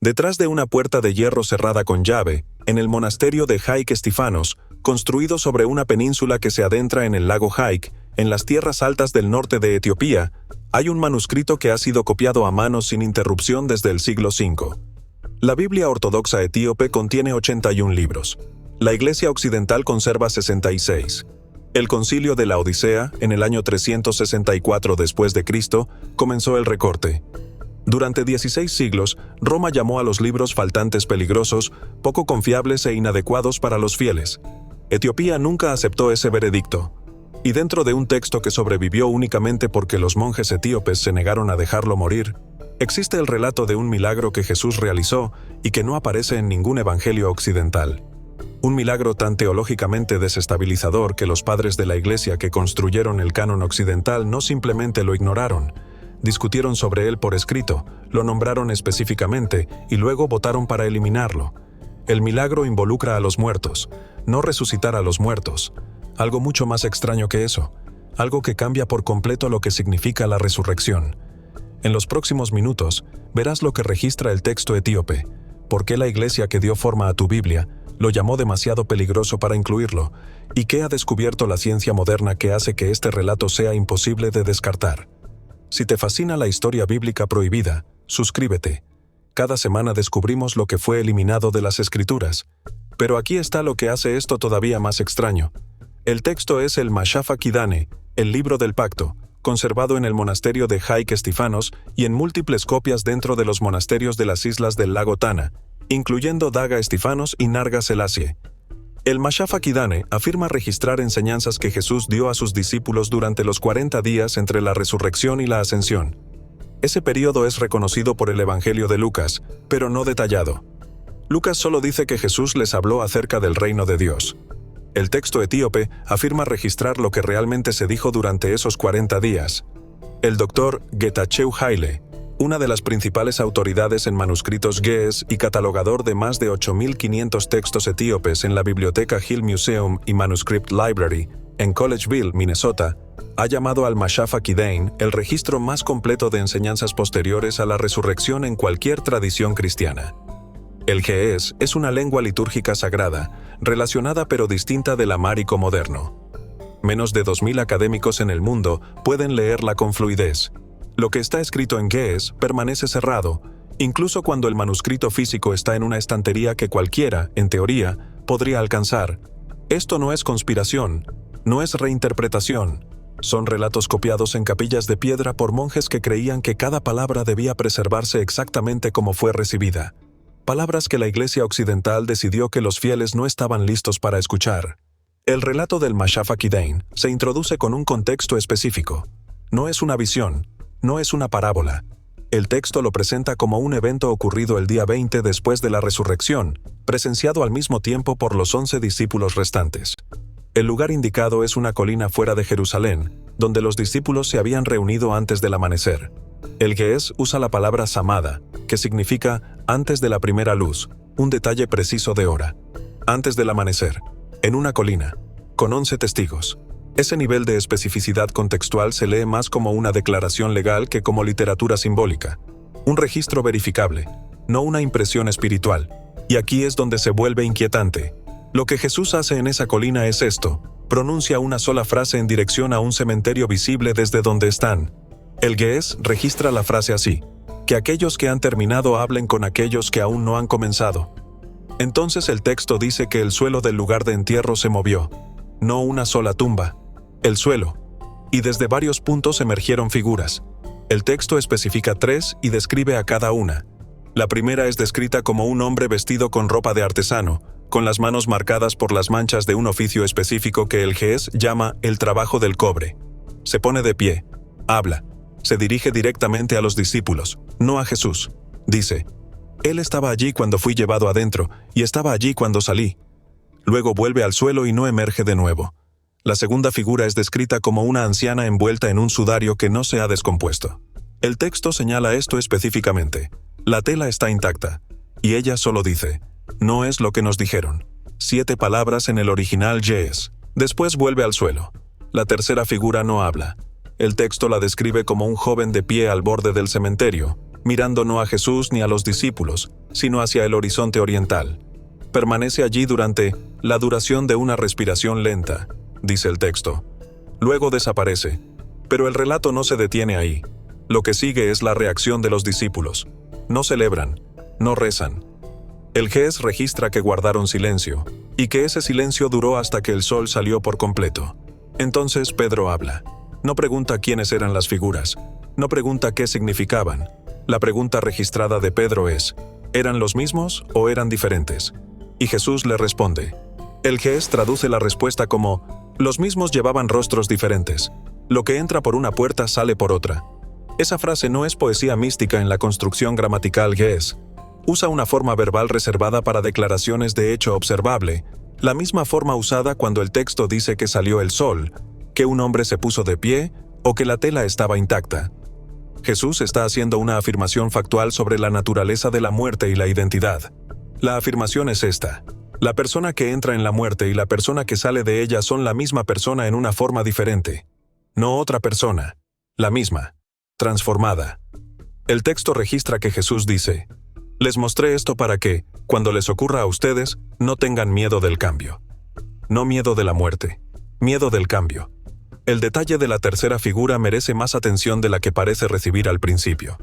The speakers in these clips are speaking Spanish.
Detrás de una puerta de hierro cerrada con llave, en el monasterio de Haik Estifanos, construido sobre una península que se adentra en el lago Haik, en las tierras altas del norte de Etiopía, hay un manuscrito que ha sido copiado a mano sin interrupción desde el siglo V. La Biblia ortodoxa etíope contiene 81 libros. La Iglesia Occidental conserva 66. El Concilio de la Odisea, en el año 364 después de Cristo, comenzó el recorte. Durante 16 siglos, Roma llamó a los libros faltantes peligrosos, poco confiables e inadecuados para los fieles. Etiopía nunca aceptó ese veredicto. Y dentro de un texto que sobrevivió únicamente porque los monjes etíopes se negaron a dejarlo morir, existe el relato de un milagro que Jesús realizó y que no aparece en ningún evangelio occidental. Un milagro tan teológicamente desestabilizador que los padres de la Iglesia que construyeron el canon occidental no simplemente lo ignoraron, discutieron sobre él por escrito, lo nombraron específicamente y luego votaron para eliminarlo. El milagro involucra a los muertos, no resucitar a los muertos. Algo mucho más extraño que eso, algo que cambia por completo lo que significa la resurrección. En los próximos minutos, verás lo que registra el texto etíope, por qué la Iglesia que dio forma a tu Biblia lo llamó demasiado peligroso para incluirlo, y qué ha descubierto la ciencia moderna que hace que este relato sea imposible de descartar. Si te fascina la historia bíblica prohibida, suscríbete. Cada semana descubrimos lo que fue eliminado de las Escrituras. Pero aquí está lo que hace esto todavía más extraño. El texto es el Mashafa Kidane, el libro del pacto, conservado en el monasterio de Haik Estifanos y en múltiples copias dentro de los monasterios de las islas del lago Tana, incluyendo Daga Estifanos y Narga Selassie. El Mashafa Kidane afirma registrar enseñanzas que Jesús dio a sus discípulos durante los 40 días entre la resurrección y la ascensión. Ese período es reconocido por el Evangelio de Lucas, pero no detallado. Lucas solo dice que Jesús les habló acerca del reino de Dios. El texto etíope afirma registrar lo que realmente se dijo durante esos 40 días. El doctor Getachew Haile, una de las principales autoridades en manuscritos ge'ez y catalogador de más de 8.500 textos etíopes en la Biblioteca Hill Museum y Manuscript Library, en Collegeville, Minnesota, ha llamado al Mashafa Kidane el registro más completo de enseñanzas posteriores a la resurrección en cualquier tradición cristiana. El ge'ez es una lengua litúrgica sagrada, relacionada pero distinta del amárico moderno. Menos de 2.000 académicos en el mundo pueden leerla con fluidez. Lo que está escrito en ge'ez permanece cerrado, incluso cuando el manuscrito físico está en una estantería que cualquiera, en teoría, podría alcanzar. Esto no es conspiración, no es reinterpretación. Son relatos copiados en capillas de piedra por monjes que creían que cada palabra debía preservarse exactamente como fue recibida. Palabras que la Iglesia Occidental decidió que los fieles no estaban listos para escuchar. El relato del Mashafa Kidane se introduce con un contexto específico. No es una visión, no es una parábola. El texto lo presenta como un evento ocurrido el día 20 después de la resurrección, presenciado al mismo tiempo por los 11 discípulos restantes. El lugar indicado es una colina fuera de Jerusalén, donde los discípulos se habían reunido antes del amanecer. El ge'ez usa la palabra samada, que significa antes de la primera luz, un detalle preciso de hora. Antes del amanecer, en una colina, con 11 testigos. Ese nivel de especificidad contextual se lee más como una declaración legal que como literatura simbólica. Un registro verificable, no una impresión espiritual. Y aquí es donde se vuelve inquietante. Lo que Jesús hace en esa colina es esto: pronuncia una sola frase en dirección a un cementerio visible desde donde están. El ge'ez registra la frase así: que aquellos que han terminado hablen con aquellos que aún no han comenzado. Entonces el texto dice que el suelo del lugar de entierro se movió. No una sola tumba, el suelo. Y desde varios puntos emergieron figuras. El texto especifica 3 y describe a cada una. La primera es descrita como un hombre vestido con ropa de artesano, con las manos marcadas por las manchas de un oficio específico que el ge'ez llama el trabajo del cobre. Se pone de pie, habla, se dirige directamente a los discípulos, no a Jesús. Dice: Él estaba allí cuando fui llevado adentro, y estaba allí cuando salí. Luego vuelve al suelo y no emerge de nuevo. La segunda figura es descrita como una anciana envuelta en un sudario que no se ha descompuesto. El texto señala esto específicamente. La tela está intacta, y ella solo dice: no es lo que nos dijeron. 7 palabras en el original ge'ez. Después vuelve al suelo. La tercera figura no habla. El texto la describe como un joven de pie al borde del cementerio, mirando no a Jesús ni a los discípulos, sino hacia el horizonte oriental. Permanece allí durante la duración de una respiración lenta, dice el texto. Luego desaparece. Pero el relato no se detiene ahí. Lo que sigue es la reacción de los discípulos. No celebran, no rezan. El GES registra que guardaron silencio, y que ese silencio duró hasta que el sol salió por completo. Entonces Pedro habla. No pregunta quiénes eran las figuras, no pregunta qué significaban. La pregunta registrada de Pedro es, ¿eran los mismos o eran diferentes? Y Jesús le responde. El GES traduce la respuesta como, los mismos llevaban rostros diferentes. Lo que entra por una puerta sale por otra. Esa frase no es poesía mística en la construcción gramatical GES. Usa una forma verbal reservada para declaraciones de hecho observable, la misma forma usada cuando el texto dice que salió el sol, que un hombre se puso de pie o que la tela estaba intacta. Jesús está haciendo una afirmación factual sobre la naturaleza de la muerte y la identidad. La afirmación es esta. La persona que entra en la muerte y la persona que sale de ella son la misma persona en una forma diferente. No otra persona, la misma, transformada. El texto registra que Jesús dice, les mostré esto para que, cuando les ocurra a ustedes, no tengan miedo del cambio. No miedo de la muerte, miedo del cambio. El detalle de la tercera figura merece más atención de la que parece recibir al principio.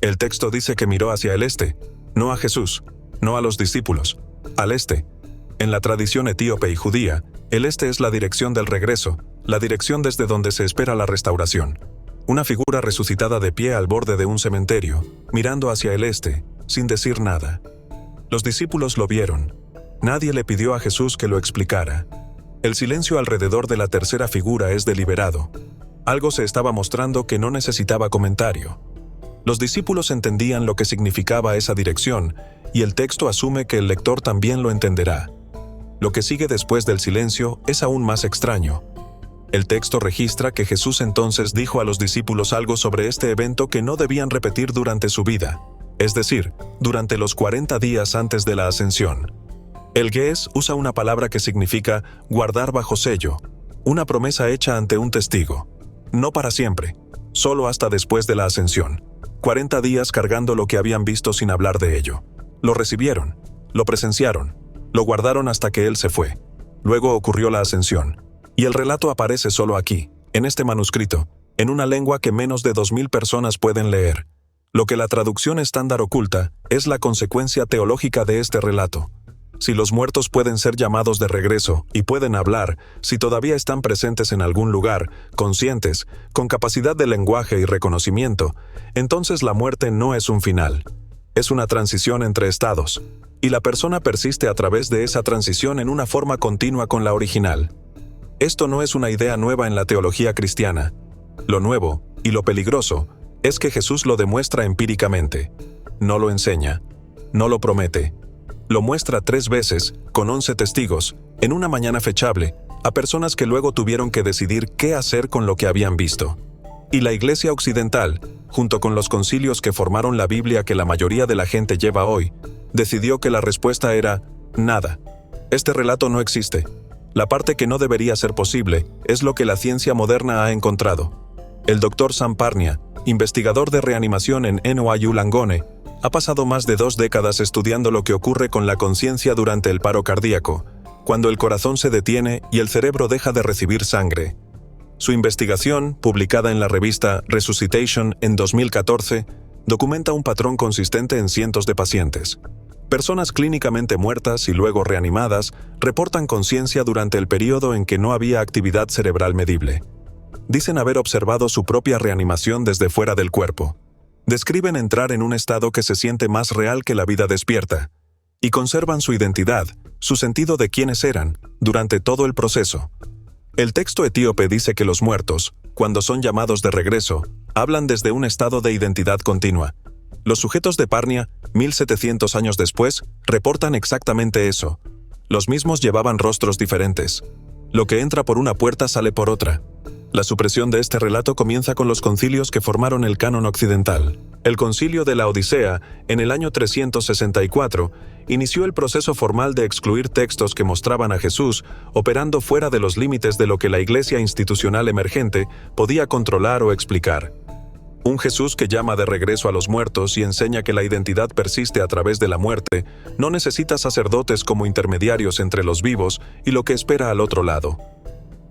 El texto dice que miró hacia el este, no a Jesús, no a los discípulos, al este. En la tradición etíope y judía, el este es la dirección del regreso, la dirección desde donde se espera la restauración. Una figura resucitada de pie al borde de un cementerio, mirando hacia el este, sin decir nada. Los discípulos lo vieron. Nadie le pidió a Jesús que lo explicara. El silencio alrededor de la tercera figura es deliberado. Algo se estaba mostrando que no necesitaba comentario. Los discípulos entendían lo que significaba esa dirección, y el texto asume que el lector también lo entenderá. Lo que sigue después del silencio es aún más extraño. El texto registra que Jesús entonces dijo a los discípulos algo sobre este evento que no debían repetir durante su vida, es decir, durante los 40 días antes de la ascensión. El GES usa una palabra que significa guardar bajo sello, una promesa hecha ante un testigo. No para siempre, solo hasta después de la ascensión. 40 días cargando lo que habían visto sin hablar de ello. Lo recibieron, lo presenciaron, lo guardaron hasta que Él se fue. Luego ocurrió la ascensión. Y el relato aparece solo aquí, en este manuscrito, en una lengua que menos de 2000 personas pueden leer. Lo que la traducción estándar oculta es la consecuencia teológica de este relato. Si los muertos pueden ser llamados de regreso y pueden hablar, si todavía están presentes en algún lugar, conscientes, con capacidad de lenguaje y reconocimiento, entonces la muerte no es un final. Es una transición entre estados, y la persona persiste a través de esa transición en una forma continua con la original. Esto no es una idea nueva en la teología cristiana. Lo nuevo, y lo peligroso, es que Jesús lo demuestra empíricamente. No lo enseña, no lo promete. Lo muestra 3 veces, con 11 testigos, en una mañana fechable, a personas que luego tuvieron que decidir qué hacer con lo que habían visto. Y la Iglesia Occidental, junto con los concilios que formaron la Biblia que la mayoría de la gente lleva hoy, decidió que la respuesta era nada. Este relato no existe. La parte que no debería ser posible es lo que la ciencia moderna ha encontrado. El Dr. Sam Parnia, investigador de reanimación en NYU Langone, ha pasado más de 2 décadas estudiando lo que ocurre con la conciencia durante el paro cardíaco, cuando el corazón se detiene y el cerebro deja de recibir sangre. Su investigación, publicada en la revista Resuscitation en 2014, documenta un patrón consistente en cientos de pacientes. Personas clínicamente muertas y luego reanimadas reportan conciencia durante el periodo en que no había actividad cerebral medible. Dicen haber observado su propia reanimación desde fuera del cuerpo. Describen entrar en un estado que se siente más real que la vida despierta, y conservan su identidad, su sentido de quiénes eran, durante todo el proceso. El texto etíope dice que los muertos, cuando son llamados de regreso, hablan desde un estado de identidad continua. Los sujetos de Parnia, 1700 años después, reportan exactamente eso. Los mismos llevaban rostros diferentes. Lo que entra por una puerta sale por otra. La supresión de este relato comienza con los concilios que formaron el canon occidental. El concilio de la Odisea, en el año 364, inició el proceso formal de excluir textos que mostraban a Jesús operando fuera de los límites de lo que la Iglesia institucional emergente podía controlar o explicar. Un Jesús que llama de regreso a los muertos y enseña que la identidad persiste a través de la muerte, no necesita sacerdotes como intermediarios entre los vivos y lo que espera al otro lado.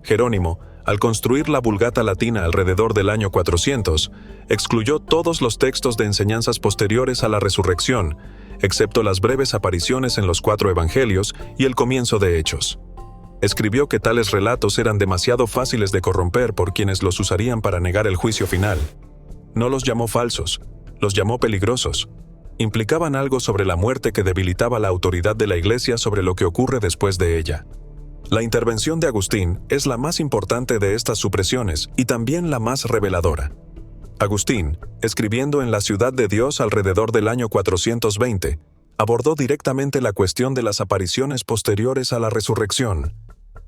Jerónimo, al construir la Vulgata latina alrededor del año 400, excluyó todos los textos de enseñanzas posteriores a la resurrección, excepto las breves apariciones en los 4 evangelios y el comienzo de Hechos. Escribió que tales relatos eran demasiado fáciles de corromper por quienes los usarían para negar el juicio final. No los llamó falsos, los llamó peligrosos. Implicaban algo sobre la muerte que debilitaba la autoridad de la Iglesia sobre lo que ocurre después de ella. La intervención de Agustín es la más importante de estas supresiones y también la más reveladora. Agustín, escribiendo en La Ciudad de Dios alrededor del año 420, abordó directamente la cuestión de las apariciones posteriores a la resurrección.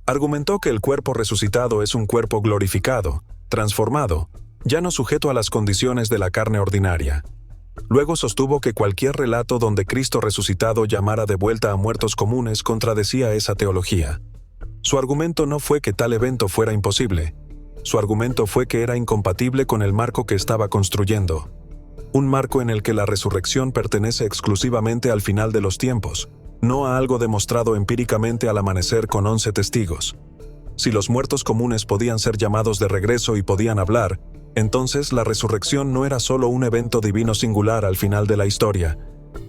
Argumentó que el cuerpo resucitado es un cuerpo glorificado, transformado, ya no sujeto a las condiciones de la carne ordinaria. Luego sostuvo que cualquier relato donde Cristo resucitado llamara de vuelta a muertos comunes contradecía esa teología. Su argumento no fue que tal evento fuera imposible. Su argumento fue que era incompatible con el marco que estaba construyendo. Un marco en el que la resurrección pertenece exclusivamente al final de los tiempos, no a algo demostrado empíricamente al amanecer con 11 testigos. Si los muertos comunes podían ser llamados de regreso y podían hablar, entonces la resurrección no era solo un evento divino singular al final de la historia,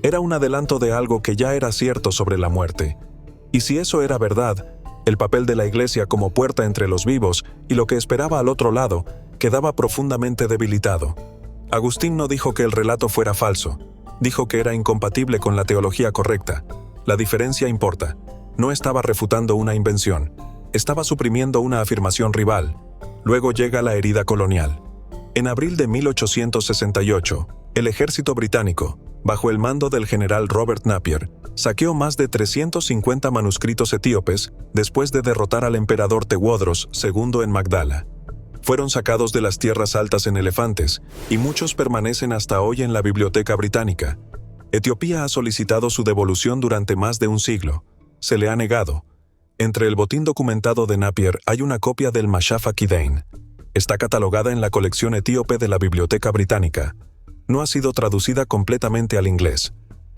era un adelanto de algo que ya era cierto sobre la muerte. Y si eso era verdad, el papel de la Iglesia como puerta entre los vivos y lo que esperaba al otro lado quedaba profundamente debilitado. Agustín no dijo que el relato fuera falso, dijo que era incompatible con la teología correcta. La diferencia importa. No estaba refutando una invención, estaba suprimiendo una afirmación rival. Luego llega la herida colonial. En abril de 1868, el ejército británico, bajo el mando del general Robert Napier, saqueó más de 350 manuscritos etíopes después de derrotar al emperador Tewodros II en Magdala. Fueron sacados de las tierras altas en elefantes, y muchos permanecen hasta hoy en la Biblioteca Británica. Etiopía ha solicitado su devolución durante más de un siglo. Se le ha negado. Entre el botín documentado de Napier hay una copia del Mashafa Kidain. Está catalogada en la colección etíope de la Biblioteca Británica. No ha sido traducida completamente al inglés.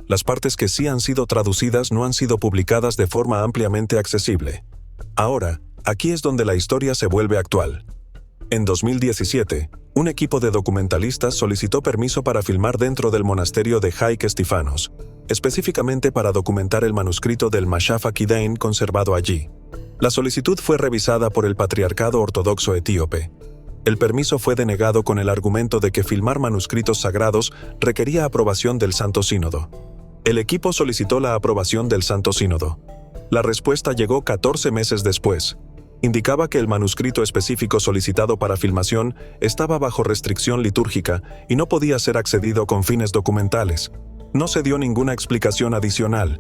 Las partes que sí han sido traducidas no han sido publicadas de forma ampliamente accesible. Ahora, aquí es donde la historia se vuelve actual. En 2017, un equipo de documentalistas solicitó permiso para filmar dentro del monasterio de Haik Estifanos, específicamente para documentar el manuscrito del Mashafa Kidain conservado allí. La solicitud fue revisada por el Patriarcado Ortodoxo Etíope. El permiso fue denegado con el argumento de que filmar manuscritos sagrados requería aprobación del Santo Sínodo. El equipo solicitó la aprobación del Santo Sínodo. La respuesta llegó 14 meses después. Indicaba que el manuscrito específico solicitado para filmación estaba bajo restricción litúrgica y no podía ser accedido con fines documentales. No se dio ninguna explicación adicional.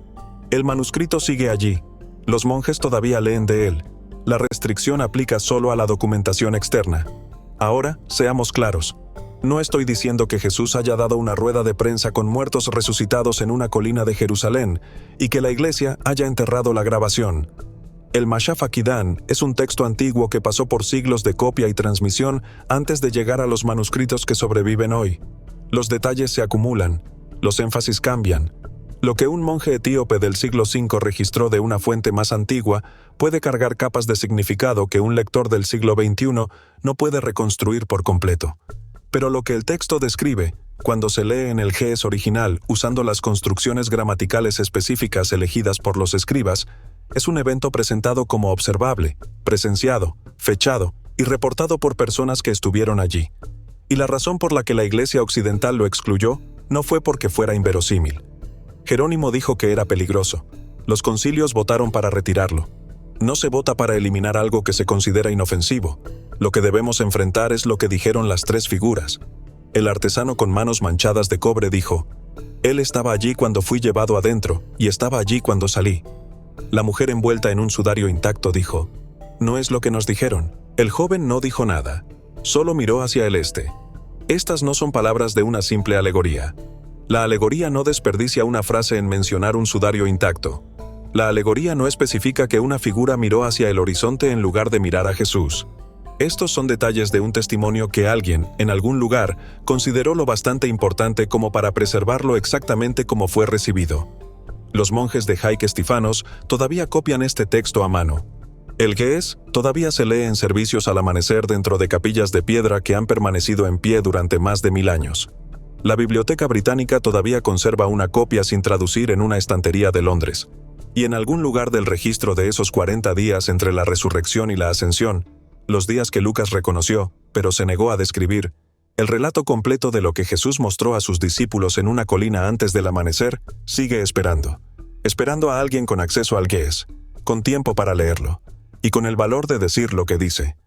El manuscrito sigue allí. Los monjes todavía leen de él. La restricción aplica solo a la documentación externa. Ahora, seamos claros. No estoy diciendo que Jesús haya dado una rueda de prensa con muertos resucitados en una colina de Jerusalén y que la Iglesia haya enterrado la grabación. El Mashafa Kidain es un texto antiguo que pasó por siglos de copia y transmisión antes de llegar a los manuscritos que sobreviven hoy. Los detalles se acumulan, los énfasis cambian. Lo que un monje etíope del siglo V registró de una fuente más antigua puede cargar capas de significado que un lector del siglo XXI no puede reconstruir por completo. Pero lo que el texto describe, cuando se lee en el ge'ez original usando las construcciones gramaticales específicas elegidas por los escribas, es un evento presentado como observable, presenciado, fechado y reportado por personas que estuvieron allí. Y la razón por la que la Iglesia Occidental lo excluyó no fue porque fuera inverosímil. Jerónimo dijo que era peligroso. Los concilios votaron para retirarlo. No se vota para eliminar algo que se considera inofensivo. Lo que debemos enfrentar es lo que dijeron las 3 figuras. El artesano con manos manchadas de cobre dijo: «Él estaba allí cuando fui llevado adentro, y estaba allí cuando salí». La mujer envuelta en un sudario intacto dijo: «No es lo que nos dijeron». El joven no dijo nada. Solo miró hacia el este. Estas no son palabras de una simple alegoría. La alegoría no desperdicia una frase en mencionar un sudario intacto. La alegoría no especifica que una figura miró hacia el horizonte en lugar de mirar a Jesús. Estos son detalles de un testimonio que alguien, en algún lugar, consideró lo bastante importante como para preservarlo exactamente como fue recibido. Los monjes de Haik Estifanos todavía copian este texto a mano. El Ge'ez todavía se lee en servicios al amanecer dentro de capillas de piedra que han permanecido en pie durante más de 1000 años. La Biblioteca Británica todavía conserva una copia sin traducir en una estantería de Londres. Y en algún lugar del registro de esos 40 días entre la resurrección y la ascensión, los días que Lucas reconoció, pero se negó a describir, el relato completo de lo que Jesús mostró a sus discípulos en una colina antes del amanecer, sigue esperando a alguien con acceso al Ge'ez, con tiempo para leerlo, y con el valor de decir lo que dice.